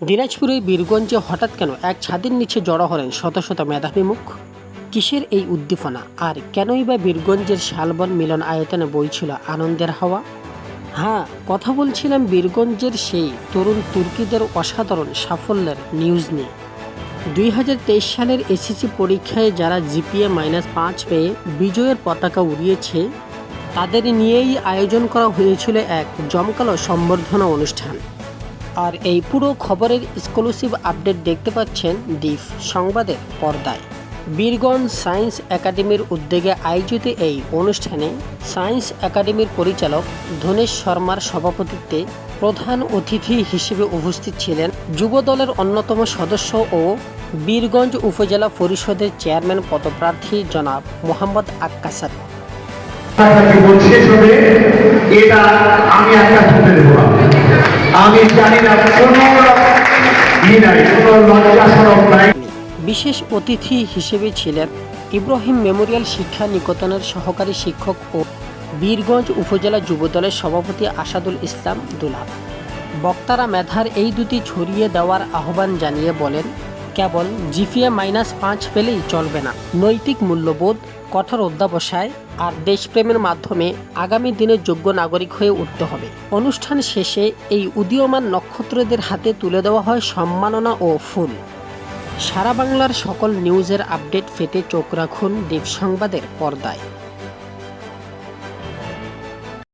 দিনাজপুরের বীরগঞ্জে হঠাৎ কেন এক ছাদের নিচে জড়ো হলেন শত শত মেধাবী মুখ? কিসের এই উদ্দীপনা, আর কেনই বা বীরগঞ্জের শালবন মিলন আয়তনে বইছিল আনন্দের হাওয়া? হ্যাঁ, কথা বলছিলাম বীরগঞ্জের সেই তরুণ তুর্কিদের অসাধারণ সাফল্যের নিউজ নিয়ে। 2023 সালের এসএসসি পরীক্ষায় যারা জিপিএ -5 পেয়ে বিজয়ের পতাকা উড়িয়েছে, তাদের নিয়েই আয়োজন করা হয়েছিল এক জমকালো সম্বর্ধনা অনুষ্ঠান। আর এই পুরো খবরের এক্সক্লুসিভ আপডেট দেখতে পাচ্ছেন ডিফ সংবাদের পর্দায়। বীরগঞ্জ সায়েন্স একাডেমির উদ্যোগে আয়োজিত এই অনুষ্ঠানে সায়েন্স একাডেমির পরিচালক ধনেশ শর্মার সভাপতিত্বে প্রধান অতিথি হিসেবে উপস্থিত ছিলেন যুবদলের অন্যতম সদস্য ও বীরগঞ্জ উপজেলা পরিষদের চেয়ারম্যান পদপ্রার্থী জনাব মোহাম্মদ আক্কাসার। বিশেষ অতিথি হিসেবে ছিলেন ইব্রাহিম মেমোরিয়াল শিক্ষা নিকেতনের সহকারী শিক্ষক ও বীরগঞ্জ উপজেলা যুবদলের সভাপতি আসাদুল ইসলাম দুলাল। বক্তারা মেধার এই দুটি ছড়িয়ে দেওয়ার আহ্বান জানিয়ে বলেন, কেবল জিপিএ -5 পেলেই চলবে না, নৈতিক মূল্যবোধ, কঠোর অধ্যাবসায় আর দেশপ্রেমের মাধ্যমে আগামী দিনে যোগ্য নাগরিক হয়ে উঠতে হবে। অনুষ্ঠান শেষে এই উদীয়মান নক্ষত্রদের হাতে তুলে দেওয়া হয় সম্মাননা ও ফুল। সারা বাংলার সকল নিউজের আপডেট পেতে চোখ রাখুন ডিপ সংবাদের পর্দায়।